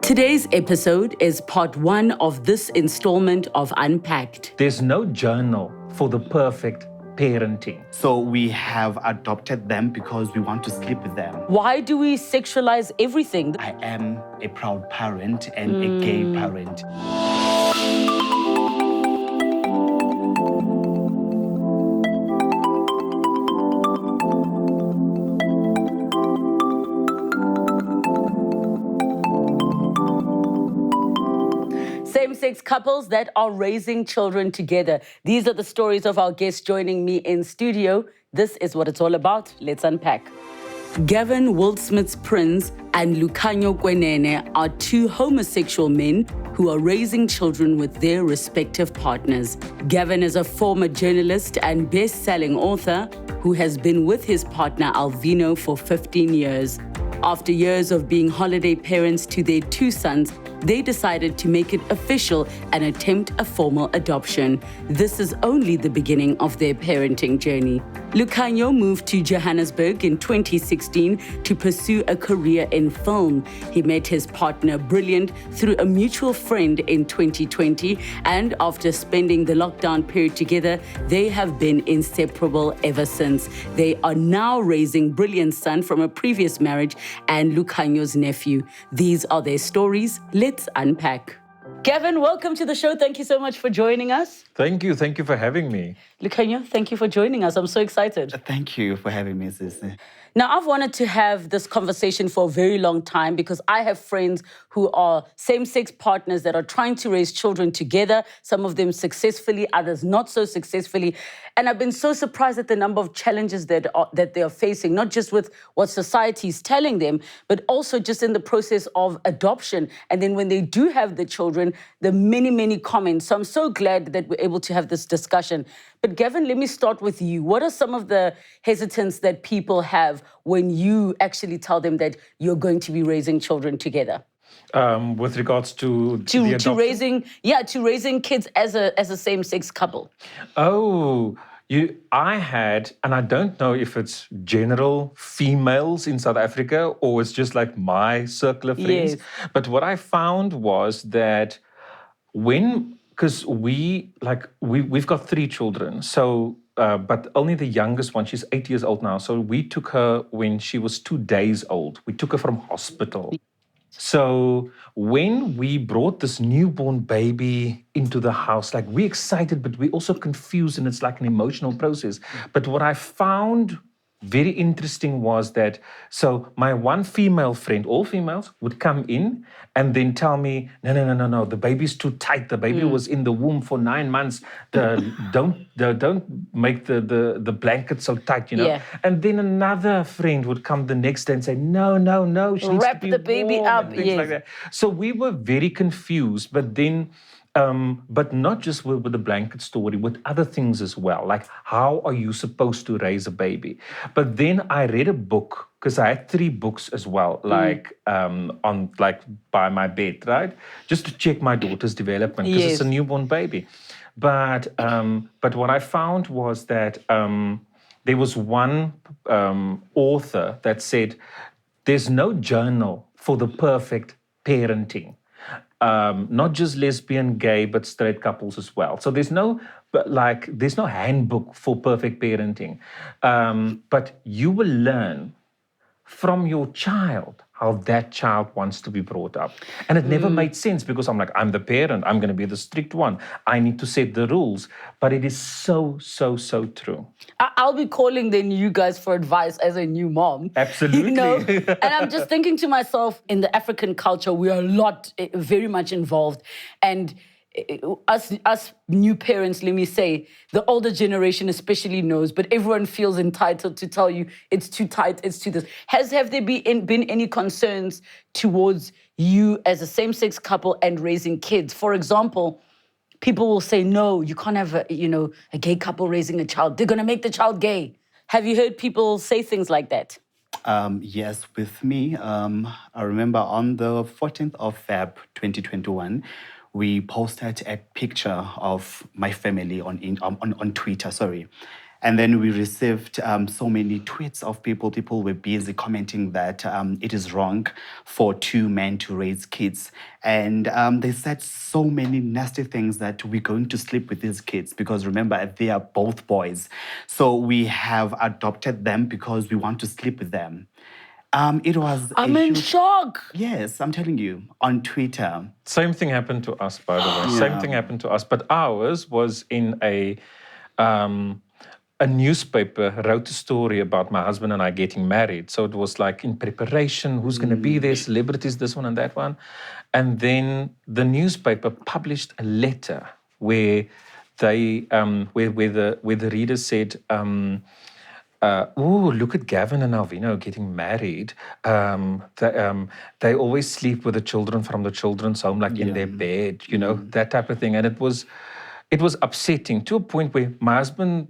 Today's episode is part one of this installment of Unpacked. There's no journal for the perfect parenting. So we have adopted them because we want to sleep with them. Why do we sexualize everything? I am a proud parent and a gay parent. Same-sex couples that are raising children together. These are the stories of our guests joining me in studio. This is what it's all about. Let's unpack. Gavin Wildsmith's Prince and Lukhanyo Kwenene are two homosexual men who are raising children with their respective partners. Gavin is a former journalist and best-selling author who has been with his partner Alvino for 15 years. After years of being holiday parents to their two sons, they decided to make it official and attempt a formal adoption. This is only the beginning of their parenting journey. Lukhanyo moved to Johannesburg in 2016 to pursue a career in film. He met his partner Brilliant through a mutual friend in 2020, and after spending the lockdown period together, they have been inseparable ever since. They are now raising Brilliant's son from a previous marriage and Lukhanyo's nephew. These are their stories. Let's unpack. Gavin, welcome to the show. Thank you so much for joining us. Thank you for having me. Lukhanyo, thank you for joining us. I'm so excited. Thank you for having me, sis. Now, I've wanted to have this conversation for a very long time because I have friends who are same-sex partners that are trying to raise children together, some of them successfully, others not so successfully. And I've been so surprised at the number of challenges that they are facing, not just with what society is telling them, but also just in the process of adoption. And then when they do have the children, the many, many comments. So I'm so glad that we're able to have this discussion. But Gavin, let me start with you. What are some of the hesitance that people have when you actually tell them that you're going to be raising children together? With regards to the adoption? to raising kids as a same-sex couple. I had, and I don't know if it's general females in South Africa or it's just like my circle of friends. Yes. But what I found was that because we've got 3 children, so but only the youngest one, she's 8 years old now. So we took her when she was 2 days old. We took her from hospital. So when we brought this newborn baby into the house, like we're excited, but we're also confused, and it's like an emotional process. But what I found very interesting was that, so my one female friend, all females, would come in and then tell me, no, the baby's too tight. The baby was in the womb for 9 months. Don't make the blanket so tight, Yeah. And then another friend would come the next day and say, no, she needs Wrap to be the baby warm, up, and things yes. like that. So we were very confused, but then but not just with the blanket story, with other things as well. Like, how are you supposed to raise a baby? But then I read a book, because I had 3 books as well, by my bed, right? Just to check my daughter's development, because it's a newborn baby. But what I found was that there was one author that said, there's no journal for the perfect parenting. Not just lesbian, gay, but straight couples as well. So there's no handbook for perfect parenting. But you will learn from your child how that child wants to be brought up. And it never made sense, because I'm the parent, I'm going to be the strict one. I need to set the rules. But it is so, so, so true. I'll be calling then you guys for advice as a new mom. Absolutely. And I'm just thinking to myself, in the African culture, we are very much involved. And us new parents, let me say, the older generation especially knows, but everyone feels entitled to tell you it's too tight, it's too this. Have there been any concerns towards you as a same-sex couple and raising kids? For example, people will say, no, you can't have a gay couple raising a child. They're going to make the child gay. Have you heard people say things like that? Yes, with me, I remember on the 14th of Feb 2021, we posted a picture of my family on Twitter, And then we received so many tweets of people. People were busy commenting that it is wrong for two men to raise kids. And they said so many nasty things that we're going to sleep with these kids because remember, they are both boys. So we have adopted them because we want to sleep with them. It was I'm in shock. Yes, I'm telling you, on Twitter. Same thing happened to us, by the way. Same thing happened to us, but ours was in a newspaper wrote a story about my husband and I getting married. So it was like in preparation, who's going to be there, celebrities, this one and that one. And then the newspaper published a letter where they, where the reader said, oh, look at Gavin and Alvino getting married. They always sleep with the children from the children's home, like in their bed, you know, that type of thing. And it was upsetting to a point where my husband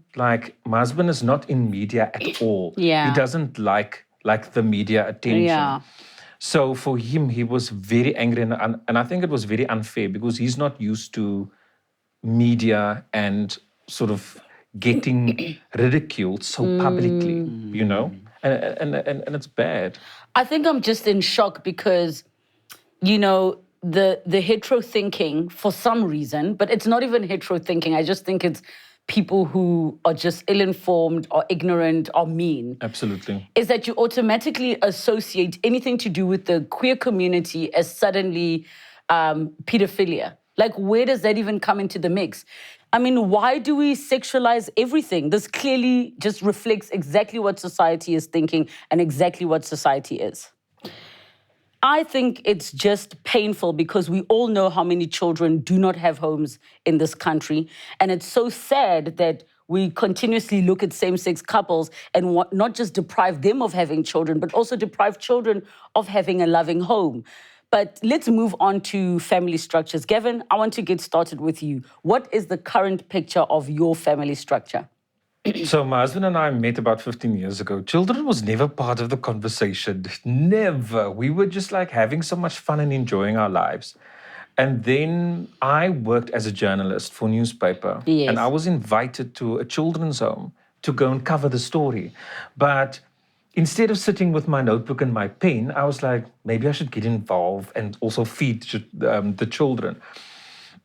is not in media at all. Yeah. He doesn't like the media attention. Yeah. So for him, he was very angry. And I think it was very unfair because he's not used to media and sort of getting ridiculed so publicly, you know? And it's bad. I think I'm just in shock because, you know, the hetero thinking for some reason, but it's not even hetero thinking. I just think it's people who are just ill-informed or ignorant or mean. Absolutely. Is that you automatically associate anything to do with the queer community as suddenly pedophilia. Like, where does that even come into the mix? I mean, why do we sexualize everything? This clearly just reflects exactly what society is thinking and exactly what society is. I think it's just painful because we all know how many children do not have homes in this country. And it's so sad that we continuously look at same-sex couples and not just deprive them of having children, but also deprive children of having a loving home. But let's move on to family structures. Gavin, I want to get started with you. What is the current picture of your family structure? So my husband and I met about 15 years ago. Children was never part of the conversation. Never. We were just like having so much fun and enjoying our lives. And then I worked as a journalist for a newspaper. Yes. And I was invited to a children's home to go and cover the story. But instead of sitting with my notebook and my pen, I was like, maybe I should get involved and also feed the children.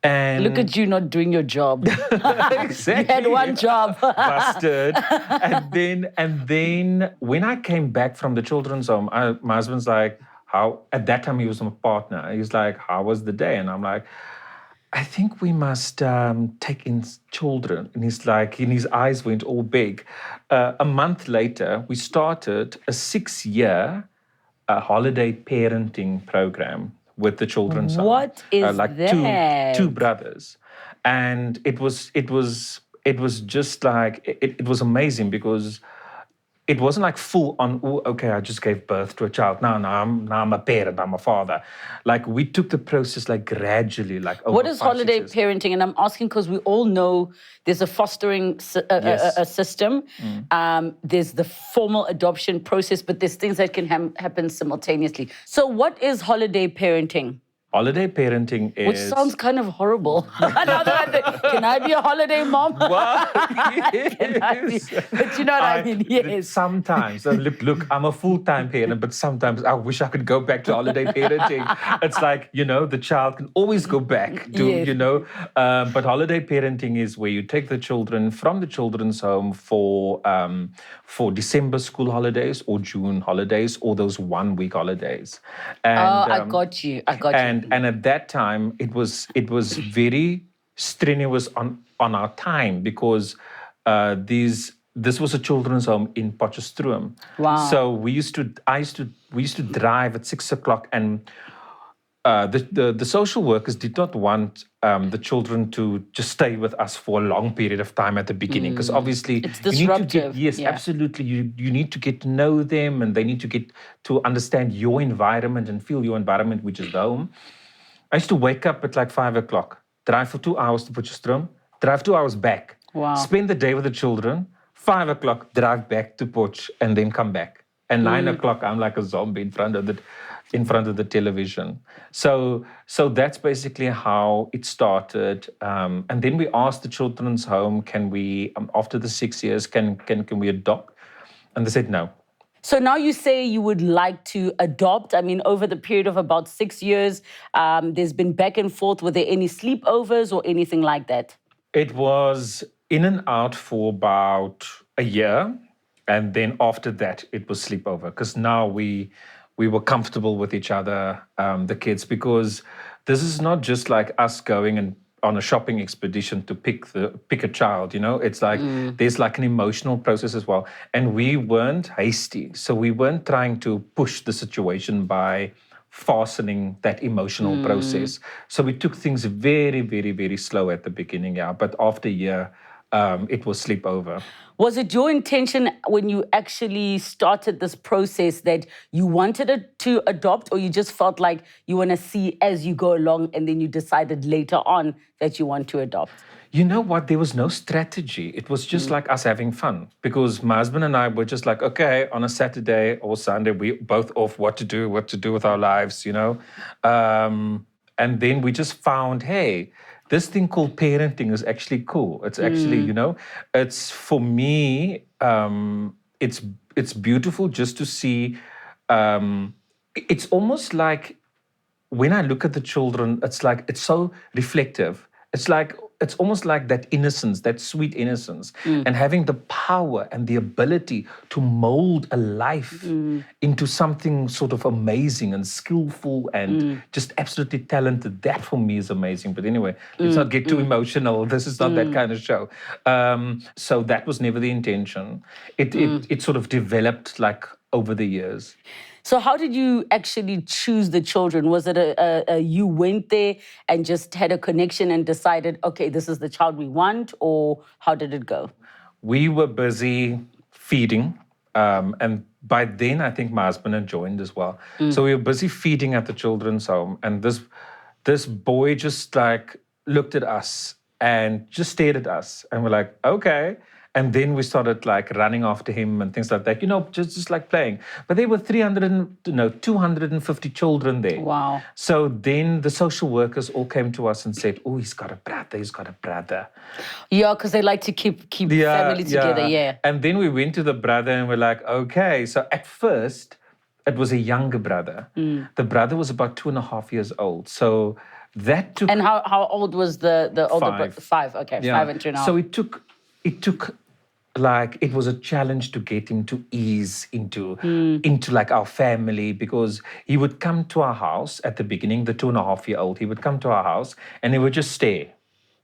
And Look at you not doing your job. exactly. You had one job. Busted. And then when I came back from the children's home, my husband's like, how? At that time he was my partner. He's like, how was the day? And I'm like, I think we must take in children. And he's like, and his eyes went all big. A month later, we started a 6-year holiday parenting program with the children's home. What is like that? Two brothers. And it was just like, it was amazing because it wasn't like full on, oh, okay, I just gave birth to a child. Now I'm a parent, I'm a father. Like we took the process like gradually, like over What is 5, 6 holiday years. parenting? And I'm asking because we all know there's a fostering a system. There's the formal adoption process, but there's things that can happen simultaneously. So what is holiday parenting? Holiday parenting is... Which sounds kind of horrible. Now that I think, can I be a holiday mom? Wow. Can I be? But you know what I mean, yes. Sometimes, look, I'm a full-time parent, but sometimes I wish I could go back to holiday parenting. It's like, you know, the child can always go back to, Yes. you know. But holiday parenting is where you take the children from the children's home for December school holidays or June holidays or those 1-week holidays. And, I got you. And at that time, it was very strenuous on our time because this was a children's home in Potchefstroom. Wow. So we used to drive at 6 o'clock, and the social workers did not want the children to just stay with us for a long period of time at the beginning, because obviously It's you need to disruptive. yes, Yeah. absolutely. You need to get to know them, and they need to get to understand your environment and feel your environment, which is the home. I used to wake up at like 5 o'clock, drive for 2 hours to Potchefstroom, drive 2 hours back, Wow. spend the day with the children, 5 o'clock, drive back to Potch, and then come back. And 9 o'clock, I'm like a zombie in front of in front of the television. So that's basically how it started. And then we asked the children's home, can we, after the 6 years, can we adopt? And they said no. So now you say you would like to adopt. I mean, over the period of about 6 years, there's been back and forth. Were there any sleepovers or anything like that? It was in and out for about a year. And then after that, it was sleepover, because now we were comfortable with each other, the kids, because this is not just like us going and on a shopping expedition to pick a child, it's like there's like an emotional process as well. And we weren't hasty, so we weren't trying to push the situation by fastening that emotional process. So we took things very, very, very slow at the beginning, yeah. But after a year, it was sleepover. Was it your intention when you actually started this process that you wanted it to adopt, or you just felt like you want to see as you go along and then you decided later on that you want to adopt? You know what? There was no strategy. It was just like us having fun, because my husband and I were just like, okay, on a Saturday or Sunday, we both off what to do with our lives, and then we just found, hey, this thing called parenting is actually cool. It's actually, it's for me, it's beautiful just to see. It's almost like when I look at the children, it's like it's so reflective. It's almost like that innocence, that sweet innocence, and having the power and the ability to mold a life into something sort of amazing and skillful and just absolutely talented. That for me is amazing. But anyway, let's not get too emotional. This is not that kind of show. So that was never the intention. It sort of developed like over the years. So how did you actually choose the children? Was it a you went there and just had a connection and decided, okay, this is the child we want, or how did it go? We were busy feeding, and by then I think my husband had joined as well. So we were busy feeding at the children's home, and this boy just like looked at us and just stared at us, and we're like, okay. And then we started like running after him and things like that, just like playing. But there were 250 children there. Wow. So then the social workers all came to us and said, oh, he's got a brother. Yeah, because they like to keep family together, yeah. And then we went to the brother and we're like, okay. So at first, it was a younger brother. The brother was about 2.5 years old. So that took... And how old was the older brother? 5, okay, yeah. 5 and 2.5. So it took like, it was a challenge to get him to ease into like our family, because he would come to our house at the beginning, the 2.5-year-old, he would come to our house and he would just stare.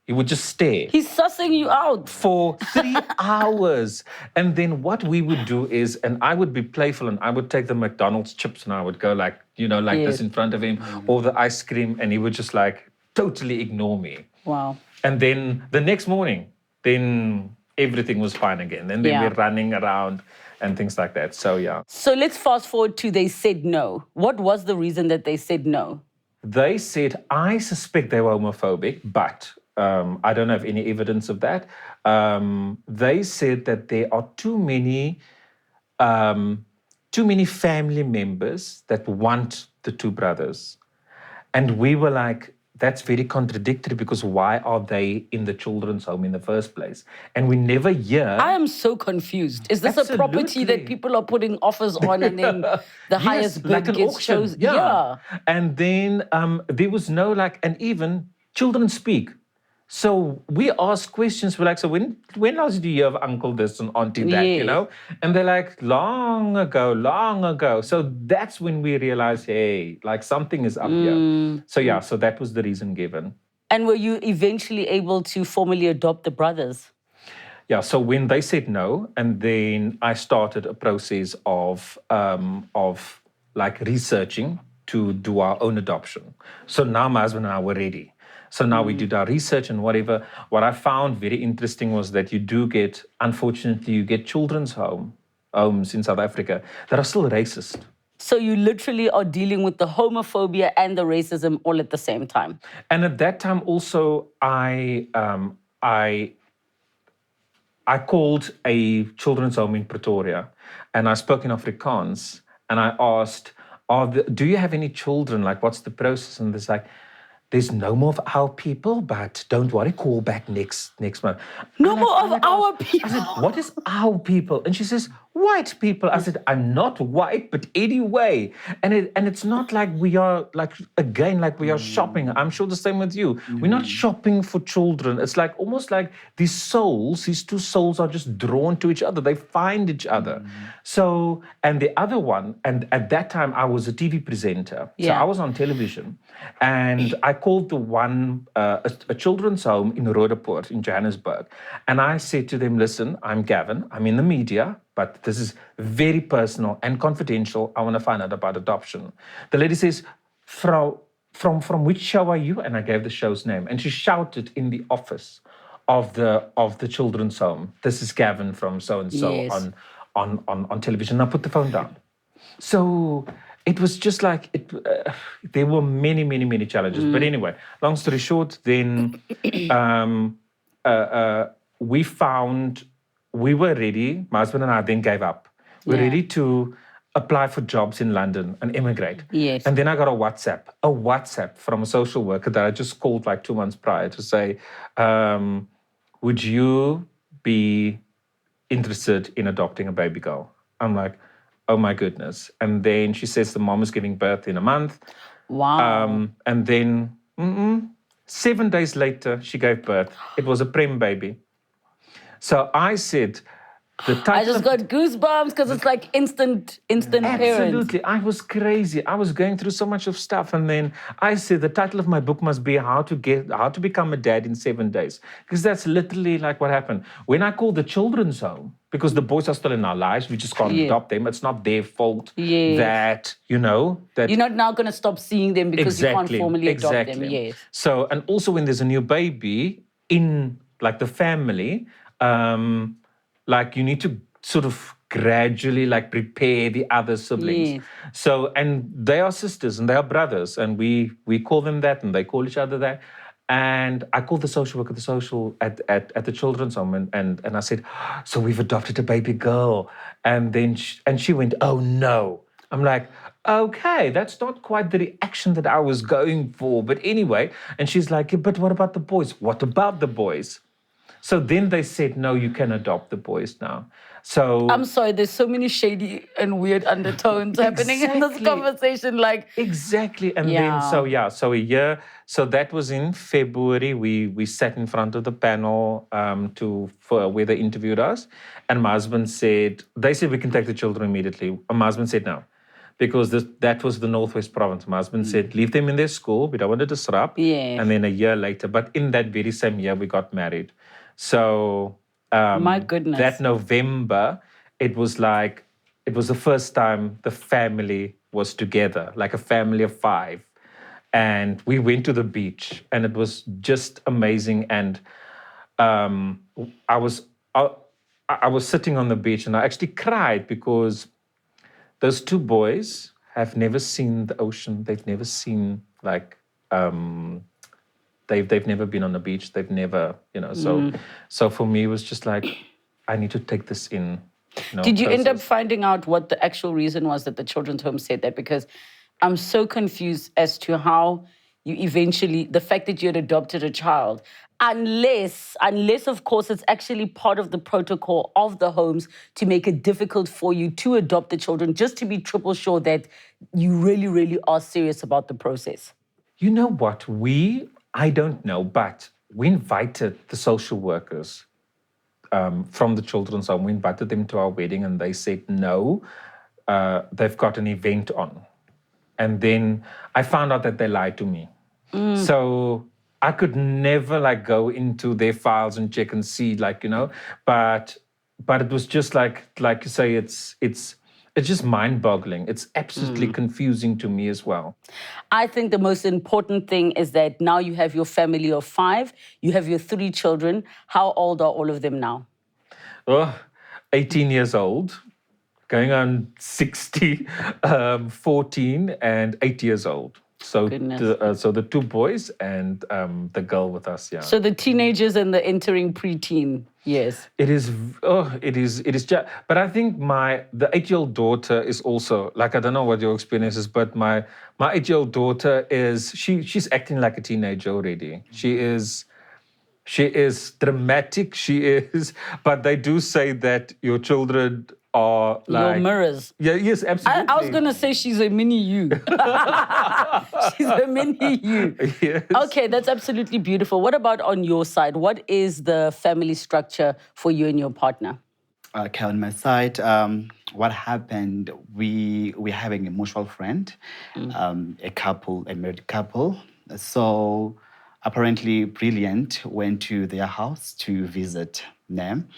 He would just stare. He's sussing you out. For 3 hours. And then what we would do is, and I would be playful and I would take the McDonald's chips and I would go like, this in front of him, or the ice cream, and he would just like totally ignore me. Wow. And then the next morning, then everything was fine again. And then we're running around and things like that. So, yeah. So let's fast forward to they said no. What was the reason that they said no? They said, I suspect they were homophobic, but I don't have any evidence of that. They said that there are too many family members that want the 2 brothers. And we were like, that's very contradictory, because why are they in the children's home in the first place? And we never hear... I am so confused. Is this a property that people are putting offers on and then the highest bid like gets chosen? Yeah. And then there was no and even children speak. So we ask questions. We're like, so when last did you hear of Uncle this and Auntie that, And they're like, long ago. So that's when we realized, hey, like something is up here. So so that was the reason given. And were you eventually able to formally adopt the brothers? Yeah, so when they said no, and then I started a process of like researching to do our own adoption. So now my husband and I were ready. So now we did our research and whatever. What I found very interesting was that unfortunately, you get children's homes in South Africa that are still racist. So you literally are dealing with the homophobia and the racism all at the same time. And at that time also, I called a children's home in Pretoria, and I spoke in Afrikaans, and I asked, do you have any children? Like, what's the process? And there's like, there's no more of our people, but don't worry, call back next month. No more of our people. I said, what is our people? And she says, white people. I said, I'm not white, but anyway. And it's not like we are like, again, like we are shopping. I'm sure the same with you. We're not shopping for children. It's like almost like these two souls are just drawn to each other. They find each other. So, and the other one, and at that time I was a TV presenter. So Yeah. I was on television, and I called the one, a children's home in Roodepoort in Johannesburg. And I said to them, listen, I'm Gavin, I'm in the media, but this is very personal and confidential. I want to find out about adoption. The lady says, Frau, from which show are you? And I gave the show's name. And she shouted in the office of the children's home, this is Gavin from so-and-so Yes. on television. I put the phone down. So it was just like, there were many challenges. But anyway, long story short, then we were ready. My husband and I then gave up. We're Yeah. ready to apply for jobs in London and immigrate. Yes. And then I got a WhatsApp from a social worker that I just called like 2 months prior to say, would you be interested in adopting a baby girl? I'm like, oh my goodness. And then she says the mom is giving birth in a month. Wow. And then 7 days later, she gave birth. It was a prem baby. So I said, the title I just of- got goosebumps because it's like instant parents. Absolutely. I was crazy. I was going through so much of stuff. And then I said, the title of my book must be How to Become a Dad in 7 Days. Because that's literally like what happened. When I called the children's home, because the boys are still in our lives, we just can't Yeah. adopt them. It's not their fault Yes. that, that You're not now going to stop seeing them because you can't formally adopt them. Yes. So, and also when there's a new baby in like the family, like you need to sort of gradually like prepare the other siblings. Yes. So, and they are sisters and they are brothers, and we call them that, and they call each other that. And I called the social worker, at the children's home, and I said, so we've adopted a baby girl. And then she went, oh no. I'm like, okay, that's not quite the reaction that I was going for. But anyway, and she's like, but what about the boys? What about the boys? So then they said, no, you can adopt the boys now. So I'm sorry, there's so many shady and weird undertones happening in this Exactly. conversation. Like, exactly. And Yeah. then, so a year. So that was in February. We sat in front of the panel where they interviewed us. And my husband said, they said we can take the children immediately. And my husband said no. Because that was the Northwest Province. My husband said, leave them in their school. We don't want to disrupt. Yes. And then a year later, but in that very same year, we got married. So my goodness. that November, it was the first time the family was together, like a family of 5. And we went to the beach, and it was just amazing. And I was sitting on the beach, and I actually cried because those 2 boys have never seen the ocean. They've never seen like they've never been on the beach. They've never, So for me, it was just like, I need to take this in. did you end up process. finding out what the actual reason was that the children's home said that? Because I'm so confused as to how you eventually, the fact that you had adopted a child, unless of course it's actually part of the protocol of the homes to make it difficult for you to adopt the children, just to be triple sure that you really, really are serious about the process. You know what? I don't know, but we invited the social workers from the children's home. We invited them to our wedding, and they said no, they've got an event on. And then I found out that they lied to me. So I could never like go into their files and check and see, but it was just like you say, it's just mind-boggling. It's absolutely confusing to me as well. I think the most important thing is that now you have your family of 5, you have your 3 children. How old are all of them now? 18 years old, going on 60, 14, and 8 years old. So Goodness. so the two boys and the girl with us. Yeah. So the teenagers and the entering preteen, yes. It is just, but I think the 8-year-old daughter is also, like, I don't know what your experience is, but my 8-year-old daughter she's acting like a teenager already. She is dramatic. She is, but they do say that your children are Your like mirrors. Yeah, yes, absolutely. I was going to say she's a mini you. She's a mini you. Yes. Okay, that's absolutely beautiful. What about on your side? What is the family structure for you and your partner? Okay, on my side, what happened? We're having a mutual friend, a married couple. So apparently, Brilliant went to their house to visit them.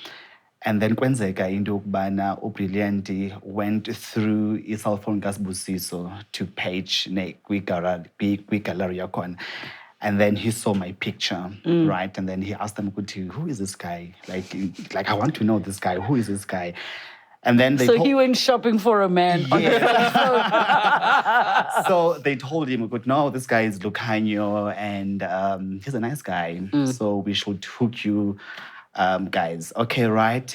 And then kwenzeka into yokubana uBrilliant went through i-cell phone kaSibusiso to page kwi-gallery yakhona. And then he saw my picture, right? And then he asked them, who is this guy? Like I want to know this guy. Who is this guy? And then they So he went shopping for a man. So they told him, no, this guy is Lukhanyo, and he's a nice guy. So we should hook you guys. Okay, right?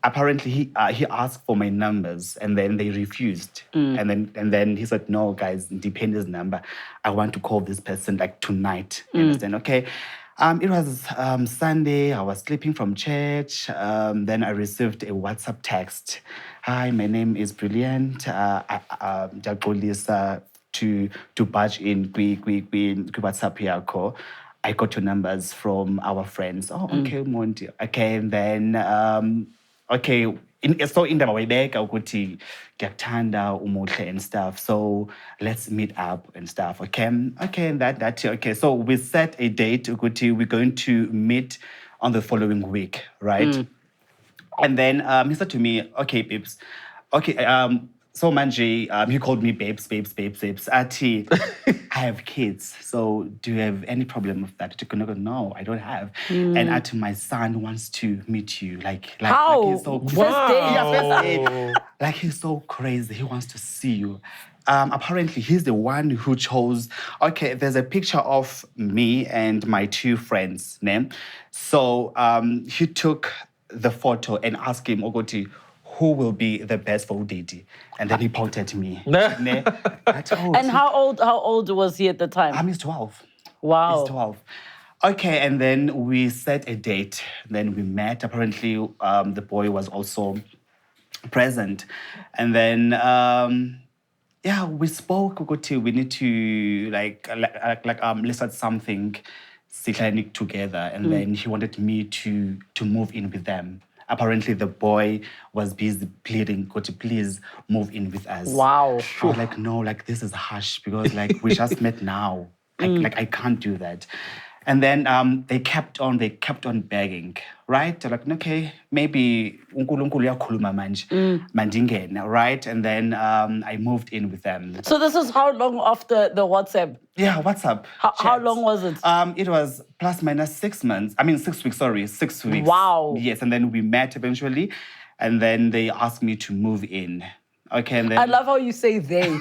Apparently, he asked for my numbers, and then they refused. And then he said, no, guys, depend his number. I want to call this person like tonight. You understand? Okay. It was Sunday. I was sleeping from church. Then I received a WhatsApp text. Hi, my name is Brilliant. Ndiyaxolisa to barge in WhatsApp yakho. I got your numbers from our friends. Oh, okay, Monty. Okay, and then okay. So indaba wayibeka ukuthi ngiyakuthanda umuhle and stuff. So let's meet up and stuff. Okay, okay. So we set a date ukuthi we're going to meet on the following week, right? And then he said to me, okay, babes. Okay, so Manji, he called me babes. Ati, I have kids. So do you have any problem with that? No, I don't have. And Ati, my son wants to meet you. Like How? he's so First date? Yeah, first date. Like he's so crazy. He wants to see you. Apparently, he's the one who chose. Okay, there's a picture of me and my two friends' name. So he took the photo and asked him, Ogoti, who will be the best for Udidi? And then he pointed at me. And how old was he at the time? He's 12. Wow. He's 12. Okay, and then we set a date. Then we met. Apparently, the boy was also present. And then, we spoke. We need to let's start something satanic together. And then he wanted me to move in with them. Apparently, the boy was busy pleading, please move in with us. Wow. I was like, no, like this is harsh because like we just met now. Like I can't do that. And then they kept on begging, right? They're like, okay, maybe uNkulunkulu uyakhuluma manje, mandingene, right? And then I moved in with them. So this is how long after the WhatsApp? Yeah, WhatsApp. How long was it? It was plus minus 6 months. 6 weeks, sorry, 6 weeks. Wow. Yes, and then we met eventually, and then they asked me to move in. Okay, and then I love how you say they.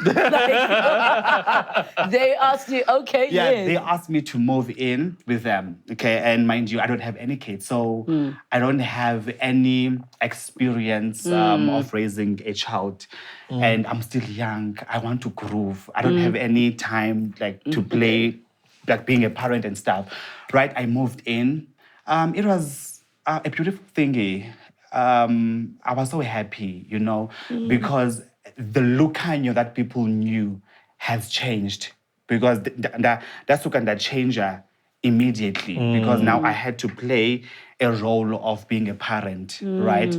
They asked you, okay, yeah, yes. they asked me to move in with them. Okay, and mind you, I don't have any kids, so I don't have any experience of raising a child, and I'm still young. I want to groove. I don't have any time to play, like being a parent and stuff. Right? I moved in. It was a beautiful thingy. I was so happy, because the Lukhanyo that people knew has changed. Because that's that changer immediately. Because now I had to play a role of being a parent, right?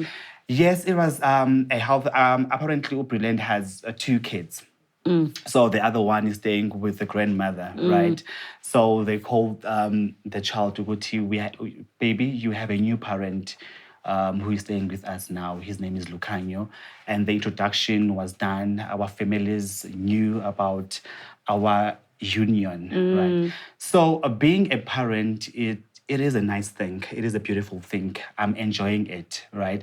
Yes, it was a health. Apparently, Brilliant has 2 kids. So the other one is staying with the grandmother, right? So they called the child to go to, baby, you have a new parent. Who is staying with us now. His name is Lukhanyo. And the introduction was done. Our families knew about our union, right? So being a parent, it is a nice thing. It is a beautiful thing. I'm enjoying it, right?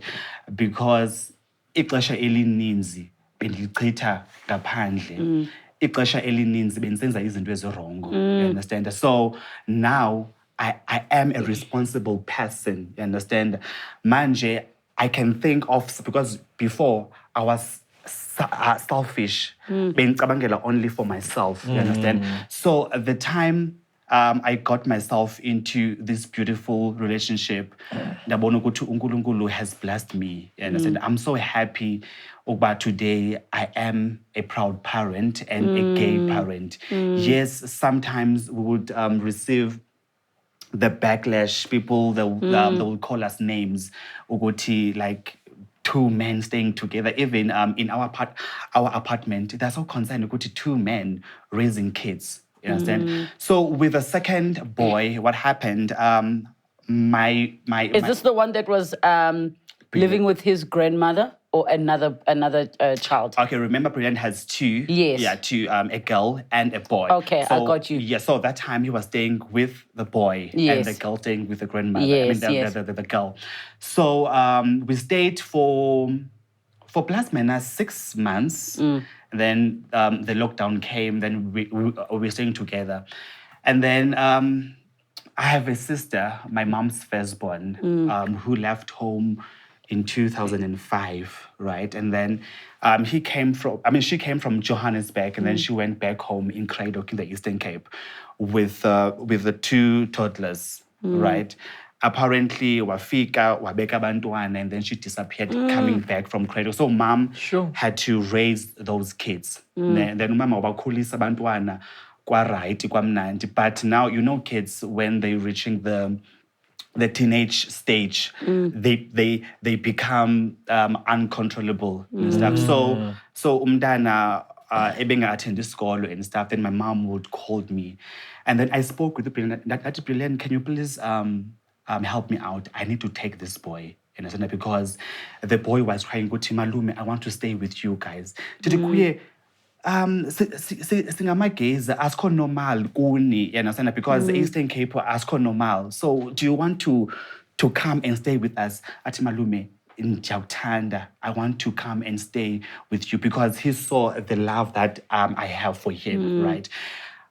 Because ixesha elininzi bendichitha ngaphandle. ixesha elininzi bendisenza izinto ezirongo. You understand? So now I am a responsible person. You understand? Manje, I can think of, because before I was selfish, bengicabangela only for myself. You understand? So at the time I got myself into this beautiful relationship, ndabona ukuthi uNkulunkulu has blessed me. You understand? I'm so happy about today I am a proud parent and a gay parent. Yes, sometimes we would receive the backlash. People, they will call us names. Uguti, like two men staying together. Even in our apartment, they're so concerned. Uguti, two men raising kids. You understand? So with the second boy, what happened? Is this the one that was living with his grandmother or another child? Okay, remember Brilliant has two. Yes. Yeah, two, a girl and a boy. Okay, I got you. Yeah, so that time he was staying with the boy and the girl staying with the grandmother. Yes, the girl. So we stayed for plus minus 6 months. Then the lockdown came, then we were staying together. And then I have a sister, my mom's firstborn, who left home in 2005, right? And then she came from Johannesburg, and then she went back home in Kreidock in the Eastern Cape with the two toddlers, right? Apparently, wafika, wabeka bantwana, and then she disappeared coming back from Kreidock. So mom had to raise those kids. Then mama wabakhulisa bantwana kwa right, kwamnandi. But now, you know, kids, when they're reaching the teenage stage, they become uncontrollable and stuff. So umntana ebenga attend school and stuff. Then my mom would call me, and then I spoke with the Brilliant. That Brilliant, can you please help me out? I need to take this boy. And because the boy was crying, "Guti malume, I want to stay with you guys." Singamageza asikho normal kuni, you understand, because Eastern Cape asikho normal. So do you want to come and stay with us? Athi malume, ngiyakuthanda, I want to come and stay with you, because he saw the love that I have for him, right?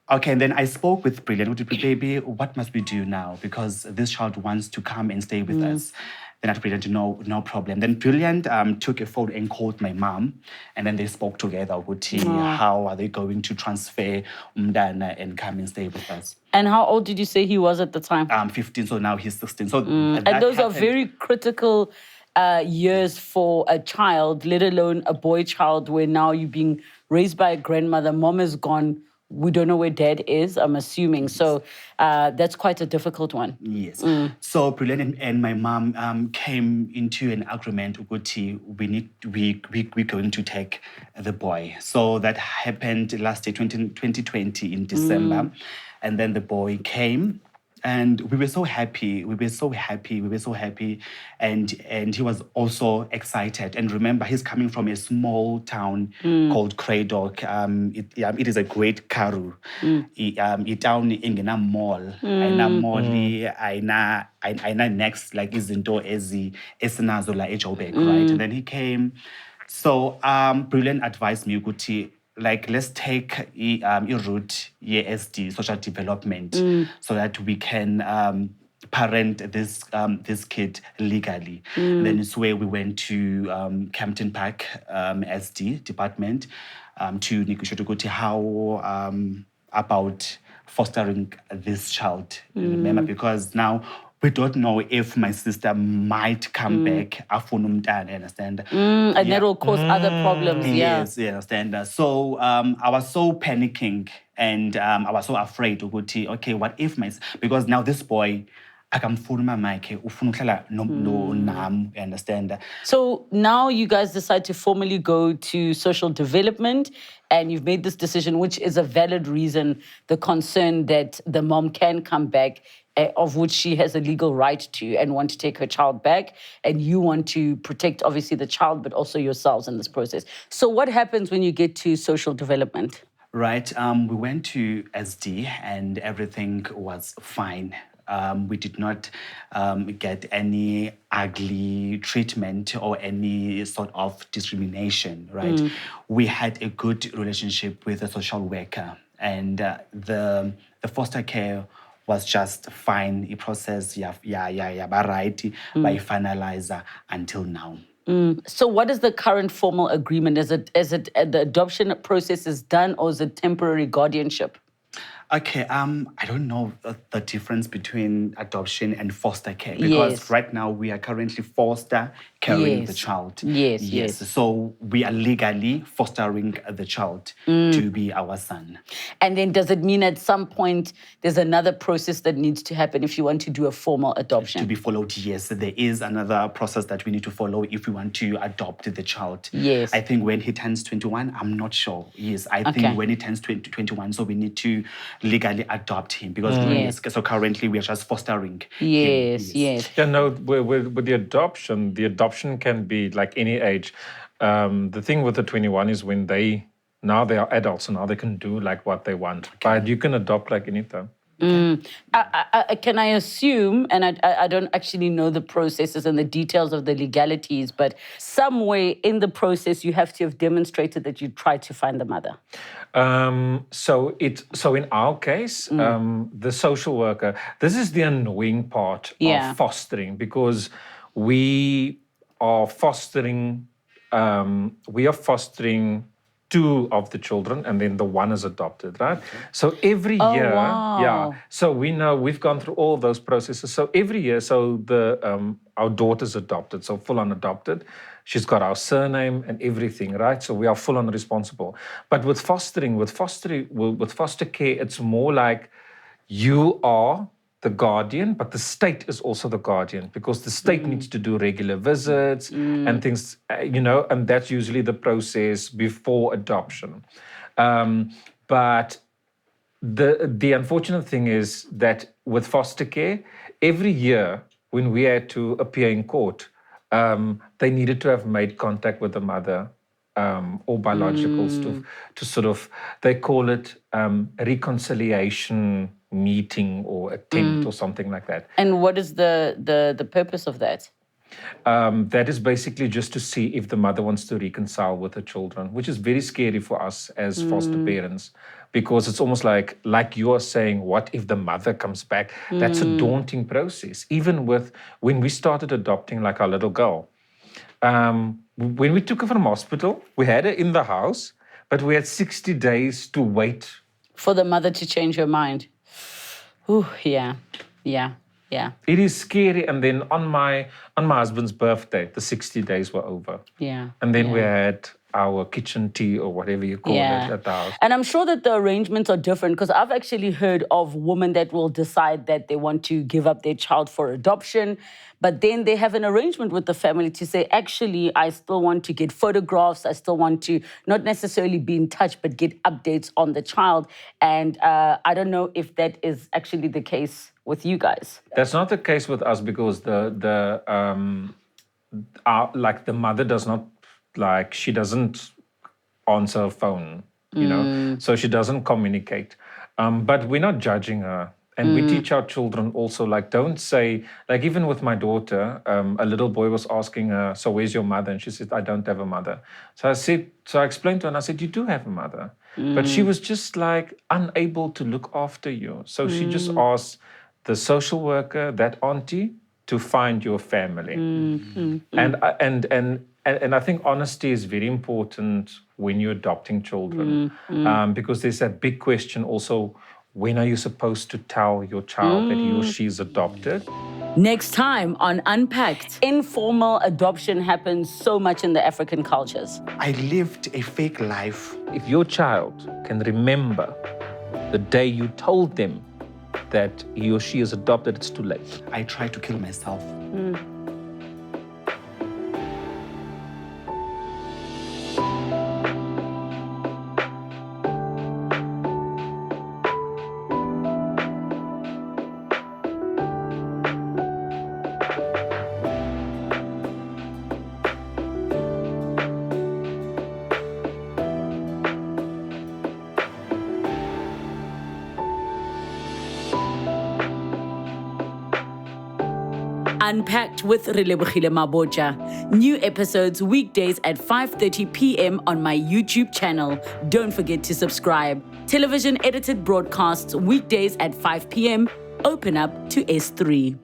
Okay, and then I spoke with Brilliant. Baby, what must we do now? Because this child wants to come and stay with us. Then I told Brilliant, no problem. Then Brilliant took a phone and called my mom, and then they spoke together. How are they going to transfer Umdana and come and stay with us? And how old did you say he was at the time? 15, so now he's 16. So and those are very critical years for a child, let alone a boy child, where now you're being raised by a grandmother. Mom is gone. We don't know where dad is, I'm assuming. Yes. So that's quite a difficult one. Yes. So Brilliant and my mom came into an agreement. We're going to take the boy. So that happened last year, 2020 in December. And then the boy came. And we were so happy. And he was also excited. And remember, he's coming from a small town called Kreidock. It is a great karu. Town ingena mall. Aina molly, aina next like izinto esinazo la eJoburg, right? And then he came. So Brilliant advised me ukuthi, like, let's take a route SD social development so that we can parent this kid legally. And then it's where we went to Campton Park SD department to negotiate how about fostering this child. Remember, because now we don't know if my sister might come back after understand? And that will cause other problems. Yes, you understand. So I was so panicking, and I was so afraid. Okay, what if because now this boy, I can phone my mic. No, understand? So now you guys decide to formally go to social development, and you've made this decision, which is a valid reason, the concern that the mom can come back, of which she has a legal right to, and want to take her child back. And you want to protect, obviously, the child, but also yourselves in this process. So what happens when you get to social development? Right. We went to SD and everything was fine. We did not get any ugly treatment or any sort of discrimination, right? We had a good relationship with a social worker, and the foster care was just fine. The process, ba right, by finalizer until now. So what is the current formal agreement? Is it the adoption process is done, or is it temporary guardianship? Okay, I don't know the difference between adoption and foster care, because Yes. right now we are currently foster caring the Yes. child. Yes. So we are legally fostering the child to be our son. And then does it mean at some point there's another process that needs to happen if you want to do a formal adoption? To be followed, yes. There is another process that we need to follow if we want to adopt the child. Yes. I think when he turns 21, I'm not sure. Yes, I Okay. think when he turns 21, so we need to legally adopt him, because Yes. so currently we are just fostering Yes. him. Yeah, no, with the adoption can be like any age. The thing with the 21 is when they are adults, and now they can do like what they want. But you can adopt like anytime. Can I assume, and I don't actually know the processes and the details of the legalities, but somewhere in the process you have to have demonstrated that you tried to find the mother. So in our case, the social worker. This is the annoying part Yeah. of fostering, because we are fostering. We are fostering two of the children, and then the one is adopted, right? So every year, wow. So we know we've gone through all those processes. So every year, so the our daughter's adopted, so full on adopted. She's got our surname and everything, right? So we are full on responsible. But with foster care, it's more like you are the guardian, but the state is also the guardian, because the state needs to do regular visits and things, and that's usually the process before adoption. But the unfortunate thing is that with foster care, every year when we had to appear in court, they needed to have made contact with the mother or biologicals to sort of, they call it reconciliation meeting or attempt or something like that. And what is the purpose of that? That is basically just to see if the mother wants to reconcile with the children, which is very scary for us as foster parents, because it's almost like you are saying, what if the mother comes back? That's a daunting process. Even when we started adopting like our little girl, when we took her from hospital, we had her in the house, but we had 60 days to wait For the mother to change her mind. Ooh, yeah. It is scary. And then on my husband's birthday, the 60 days were over. Yeah. And then yeah. we had our kitchen tea, or whatever you call it, at the house. And I'm sure that the arrangements are different, because I've actually heard of women that will decide that they want to give up their child for adoption, but then they have an arrangement with the family to say, actually, I still want to get photographs. I still want to not necessarily be in touch, but get updates on the child. And I don't know if that is actually the case with you guys. That's not the case with us, because the mother does not, she doesn't answer her phone, so she doesn't communicate. But we're not judging her. And we teach our children also, don't say, even with my daughter, a little boy was asking her, so where's your mother? And she said, I don't have a mother. So I explained to her, and I said, you do have a mother. But she was just unable to look after you. So she just asked the social worker, that auntie, to find your family. And I think honesty is very important when you're adopting children, because there's that big question also, when are you supposed to tell your child that he or she is adopted? Next time on Unpacked, informal adoption happens so much in the African cultures. I lived a fake life. If your child can remember the day you told them that he or she is adopted, it's too late. I tried to kill myself. Unpacked with Relebogile Mabotja. New episodes weekdays at 5:30 p.m. on my YouTube channel. Don't forget to subscribe. Television edited broadcasts weekdays at 5 p.m. Open up to S3.